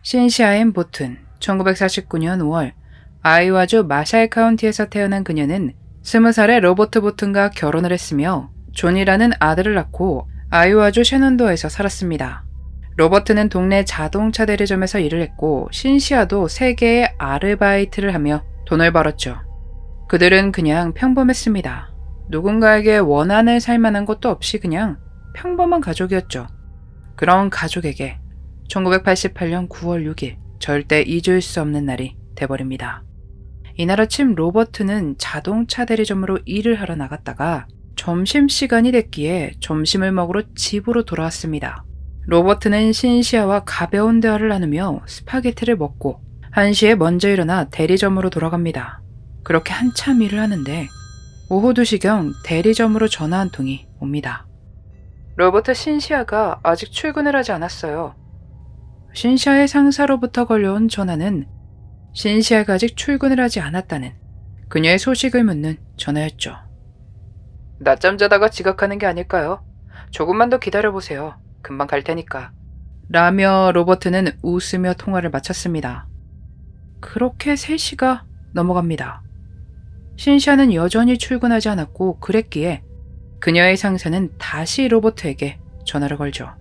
신시아 앤 보튼, 1949년 5월 아이오와주 마샬 카운티에서 태어난 그녀는 20살에 로버트 보튼과 결혼을 했으며 존이라는 아들을 낳고 아이오와주 셰넌도에서 살았습니다. 로버트는 동네 자동차 대리점에서 일을 했고 신시아도 3개의 아르바이트를 하며 돈을 벌었죠. 그들은 그냥 평범했습니다. 누군가에게 원한을 살 만한 것도 없이 그냥 평범한 가족이었죠. 그런 가족에게 1988년 9월 6일 절대 잊을 수 없는 날이 돼버립니다. 이날 아침 로버트는 자동차 대리점으로 일을 하러 나갔다가 점심시간이 됐기에 점심을 먹으러 집으로 돌아왔습니다. 로버트는 신시아와 가벼운 대화를 나누며 스파게티를 먹고 1시에 먼저 일어나 대리점으로 돌아갑니다. 그렇게 한참 일을 하는데 오후 2시경 대리점으로 전화 한 통이 옵니다. 로버트, 신시아가 아직 출근을 하지 않았어요. 신시아의 상사로부터 걸려온 전화는 신시아가 아직 출근을 하지 않았다는 그녀의 소식을 묻는 전화였죠. 낮잠 자다가 지각하는 게 아닐까요? 조금만 더 기다려보세요. 금방 갈 테니까. 라며 로버트는 웃으며 통화를 마쳤습니다. 그렇게 3시가 넘어갑니다. 신시아는 여전히 출근하지 않았고 그랬기에 그녀의 상사는 다시 로버트에게 전화를 걸죠.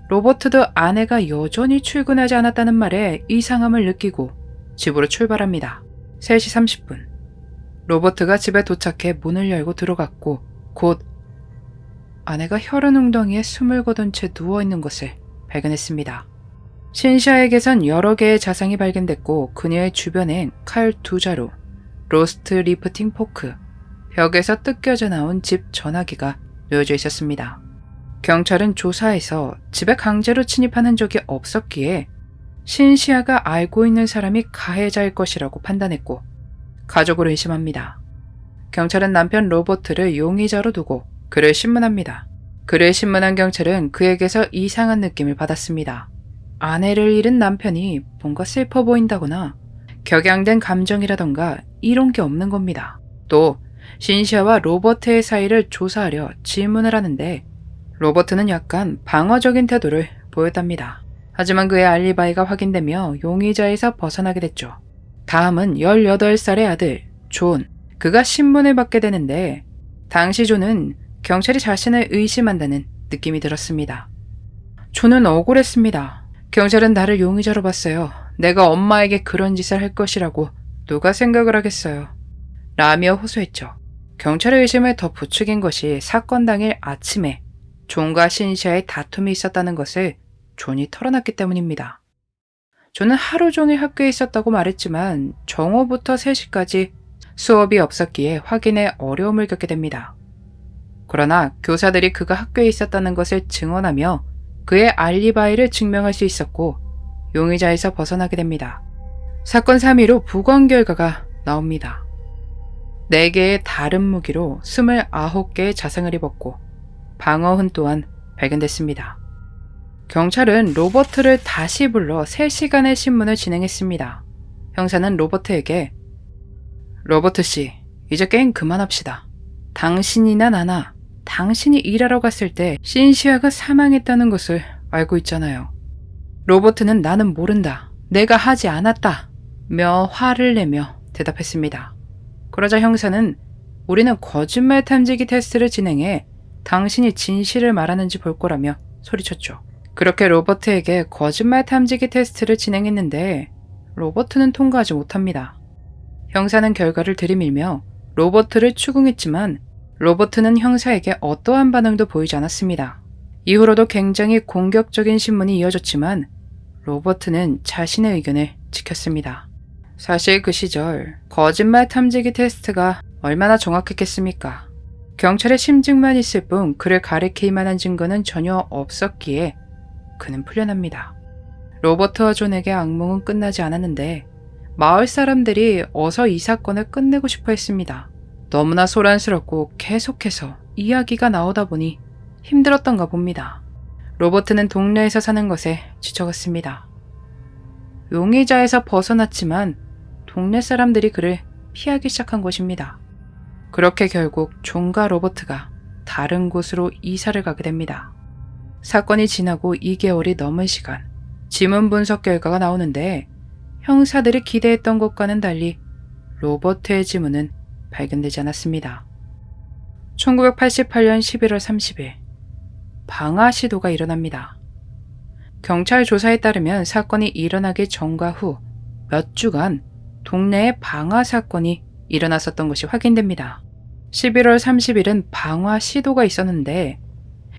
로버트도 아내가 여전히 출근하지 않았다는 말에 이상함을 느끼고 집으로 출발합니다. 3시 30분. 로버트가 집에 도착해 문을 열고 들어갔고 곧 아내가 혈흔 웅덩이에 숨을 거둔 채 누워있는 것을 발견했습니다. 신시아에게선 여러 개의 자상이 발견됐고 그녀의 주변엔 칼 2자루, 로스트 리프팅 포크, 벽에서 뜯겨져 나온 집 전화기가 놓여져 있었습니다. 경찰은 조사에서 집에 강제로 침입하는 적이 없었기에 신시아가 알고 있는 사람이 가해자일 것이라고 판단했고 가족을 의심합니다. 경찰은 남편 로버트를 용의자로 두고 그를 신문합니다. 그를 신문한 경찰은 그에게서 이상한 느낌을 받았습니다. 아내를 잃은 남편이 뭔가 슬퍼 보인다거나 격양된 감정이라던가 이런 게 없는 겁니다. 또 신시아와 로버트의 사이를 조사하려 질문을 하는데 로버트는 약간 방어적인 태도를 보였답니다. 하지만 그의 알리바이가 확인되며 용의자에서 벗어나게 됐죠. 다음은 18살의 아들 존. 그가 신문을 받게 되는데 당시 존은 경찰이 자신을 의심한다는 느낌이 들었습니다. 존은 억울했습니다. 경찰은 나를 용의자로 봤어요. 내가 엄마에게 그런 짓을 할 것이라고 누가 생각을 하겠어요. 라며 호소했죠. 경찰의 의심을 더 부추긴 것이 사건 당일 아침에 존과 신시아의 다툼이 있었다는 것을 존이 털어놨기 때문입니다. 존은 하루 종일 학교에 있었다고 말했지만 정오부터 3시까지 수업이 없었기에 확인에 어려움을 겪게 됩니다. 그러나 교사들이 그가 학교에 있었다는 것을 증언하며 그의 알리바이를 증명할 수 있었고 용의자에서 벗어나게 됩니다. 사건 3일 후 부검 결과가 나옵니다. 4개의 다른 무기로 29개의 자상을 입었고 방어흔 또한 발견됐습니다. 경찰은 로버트를 다시 불러 3시간의 신문을 진행했습니다. 형사는 로버트에게 로버트 씨, 이제 게임 그만합시다. 당신이나 나나 당신이 일하러 갔을 때 신시아가 사망했다는 것을 알고 있잖아요. 로버트는 나는 모른다. 내가 하지 않았다. 며 화를 내며 대답했습니다. 그러자 형사는 우리는 거짓말 탐지기 테스트를 진행해 당신이 진실을 말하는지 볼 거라며 소리쳤죠. 그렇게 로버트에게 거짓말 탐지기 테스트를 진행했는데 로버트는 통과하지 못합니다. 형사는 결과를 들이밀며 로버트를 추궁했지만 로버트는 형사에게 어떠한 반응도 보이지 않았습니다. 이후로도 굉장히 공격적인 신문이 이어졌지만 로버트는 자신의 의견을 지켰습니다. 사실 그 시절 거짓말 탐지기 테스트가 얼마나 정확했겠습니까? 경찰의 심증만 있을 뿐 그를 가리킬 만한 증거는 전혀 없었기에 그는 풀려납니다. 로버트와 존에게 악몽은 끝나지 않았는데 마을 사람들이 어서 이 사건을 끝내고 싶어 했습니다. 너무나 소란스럽고 계속해서 이야기가 나오다 보니 힘들었던가 봅니다. 로버트는 동네에서 사는 것에 지쳐갔습니다. 용의자에서 벗어났지만 동네 사람들이 그를 피하기 시작한 것입니다. 그렇게 결국 존과 로버트가 다른 곳으로 이사를 가게 됩니다. 사건이 지나고 2개월이 넘은 시간, 지문 분석 결과가 나오는데 형사들이 기대했던 것과는 달리 로버트의 지문은 발견되지 않았습니다. 1988년 11월 30일 방화 시도가 일어납니다. 경찰 조사에 따르면 사건이 일어나기 전과 후 몇 주간 동네에 방화 사건이 일어났었던 것이 확인됩니다. 11월 30일은 방화 시도가 있었는데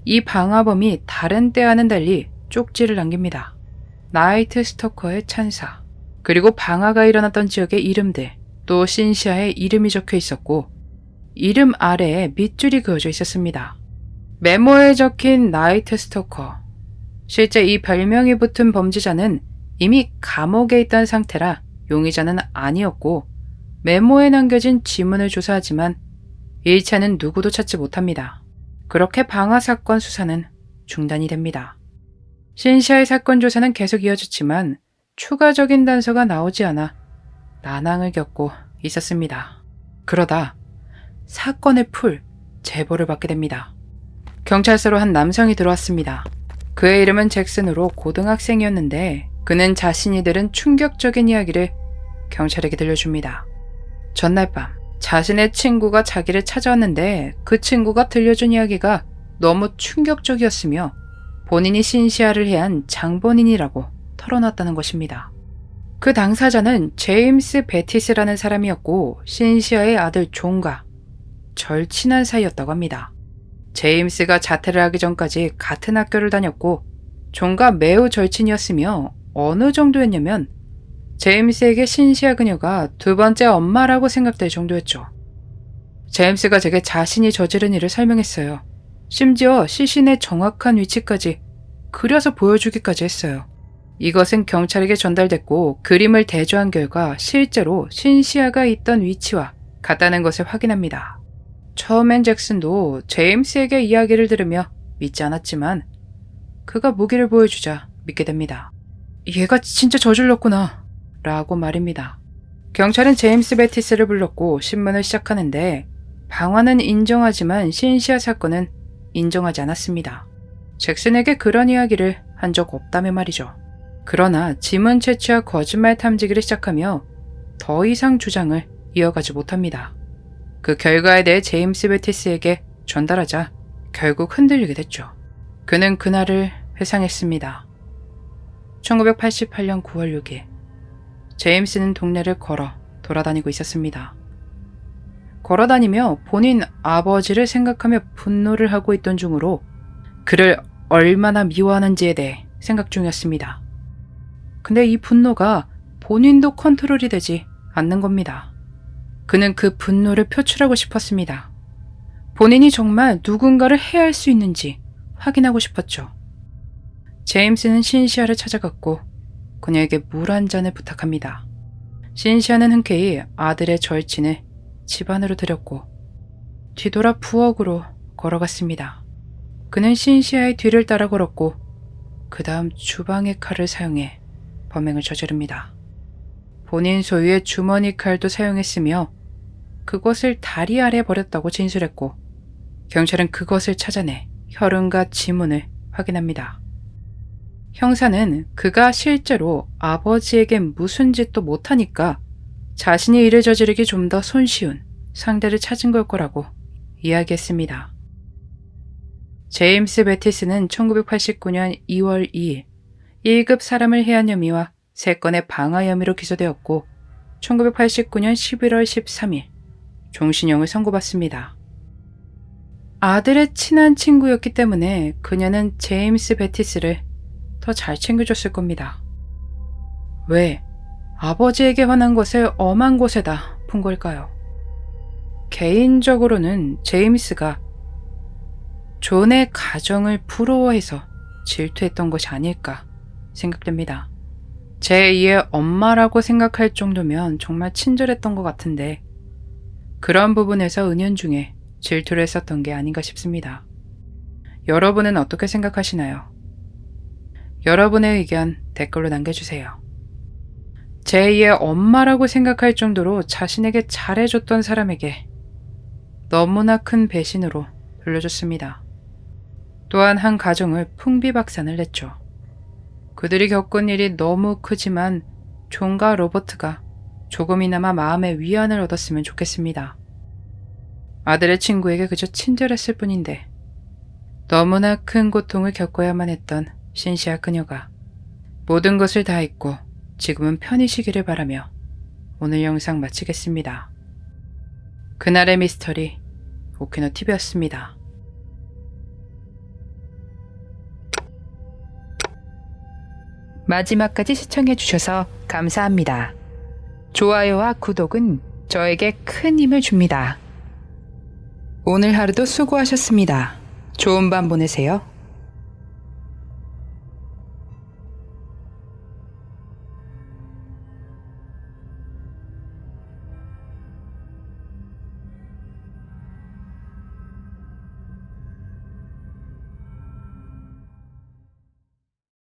이 방화범이 다른 때와는 달리 쪽지를 남깁니다. 나이트 스토커의 찬사, 그리고 방화가 일어났던 지역의 이름들, 또 신시아의 이름이 적혀 있었고 이름 아래에 밑줄이 그어져 있었습니다. 메모에 적힌 나이트 스토커, 실제 이 별명이 붙은 범죄자는 이미 감옥에 있던 상태라 용의자는 아니었고 메모에 남겨진 지문을 조사하지만 일체는 누구도 찾지 못합니다. 그렇게 방화 사건 수사는 중단이 됩니다. 신시아의 사건 조사는 계속 이어졌지만 추가적인 단서가 나오지 않아 난항을 겪고 있었습니다. 그러다 사건의 풀 제보를 받게 됩니다. 경찰서로 한 남성이 들어왔습니다. 그의 이름은 잭슨으로 고등학생이었는데 그는 자신이 들은 충격적인 이야기를 경찰에게 들려줍니다. 전날 밤 자신의 친구가 자기를 찾아왔는데 그 친구가 들려준 이야기가 너무 충격적이었으며 본인이 신시아를 해한 장본인이라고 털어놨다는 것입니다. 그 당사자는 제임스 베티스라는 사람이었고 신시아의 아들 존과 절친한 사이였다고 합니다. 제임스가 자퇴를 하기 전까지 같은 학교를 다녔고 존과 매우 절친이었으며 어느 정도였냐면 제임스에게 신시아 그녀가 두 번째 엄마라고 생각될 정도였죠. 제임스가 제게 자신이 저지른 일을 설명했어요. 심지어 시신의 정확한 위치까지 그려서 보여주기까지 했어요. 이것은 경찰에게 전달됐고 그림을 대조한 결과 실제로 신시아가 있던 위치와 같다는 것을 확인합니다. 처음엔 잭슨도 제임스에게 이야기를 들으며 믿지 않았지만 그가 무기를 보여주자 믿게 됩니다. 얘가 진짜 저질렀구나 라고 말입니다. 경찰은 제임스 베티스를 불렀고 신문을 시작하는데 방화는 인정하지만 신시아 사건은 인정하지 않았습니다. 잭슨에게 그런 이야기를 한 적 없다며 말이죠. 그러나 지문 채취와 거짓말 탐지기를 시작하며 더 이상 주장을 이어가지 못합니다. 그 결과에 대해 제임스 베티스에게 전달하자 결국 흔들리게 됐죠. 그는 그날을 회상했습니다. 1988년 9월 6일 제임스는 동네를 걸어 돌아다니고 있었습니다. 걸어다니며 본인 아버지를 생각하며 분노를 하고 있던 중으로 그를 얼마나 미워하는지에 대해 생각 중이었습니다. 근데 이 분노가 본인도 컨트롤이 되지 않는 겁니다. 그는 그 분노를 표출하고 싶었습니다. 본인이 정말 누군가를 해할 수 있는지 확인하고 싶었죠. 제임스는 신시아를 찾아갔고 그녀에게 물 한 잔을 부탁합니다. 신시아는 흔쾌히 아들의 절친을 집 안으로 들였고 뒤돌아 부엌으로 걸어갔습니다. 그는 신시아의 뒤를 따라 걸었고 그 다음 주방의 칼을 사용해 범행을 저지릅니다. 본인 소유의 주머니 칼도 사용했으며 그것을 다리 아래 버렸다고 진술했고 경찰은 그것을 찾아내 혈흔과 지문을 확인합니다. 형사는 그가 실제로 아버지에게 무슨 짓도 못하니까 자신이 일을 저지르기 좀 더 손쉬운 상대를 찾은 걸 거라고 이야기했습니다. 제임스 베티스는 1989년 2월 2일 1급 사람을 해한 혐의와 3건의 방화 혐의로 기소되었고 1989년 11월 13일 종신형을 선고받습니다. 아들의 친한 친구였기 때문에 그녀는 제임스 베티스를 더 잘 챙겨줬을 겁니다. 왜 아버지에게 화난 것을 엄한 곳에다 푼 걸까요? 개인적으로는 제임스가 존의 가정을 부러워해서 질투했던 것이 아닐까 생각됩니다. 제2의 엄마라고 생각할 정도면 정말 친절했던 것 같은데 그런 부분에서 은연중에 질투를 했었던 게 아닌가 싶습니다. 여러분은 어떻게 생각하시나요? 여러분의 의견 댓글로 남겨주세요. 제2의 엄마라고 생각할 정도로 자신에게 잘해줬던 사람에게 너무나 큰 배신으로 돌려줬습니다. 또한 한 가정을 풍비박산을 냈죠. 그들이 겪은 일이 너무 크지만 존과 로버트가 조금이나마 마음의 위안을 얻었으면 좋겠습니다. 아들의 친구에게 그저 친절했을 뿐인데 너무나 큰 고통을 겪어야만 했던 신시아 그녀가 모든 것을 다 잊고 지금은 편히 쉬기를 바라며 오늘 영상 마치겠습니다. 그날의 미스터리 오키노TV였습니다. 마지막까지 시청해주셔서 감사합니다. 좋아요와 구독은 저에게 큰 힘을 줍니다. 오늘 하루도 수고하셨습니다. 좋은 밤 보내세요.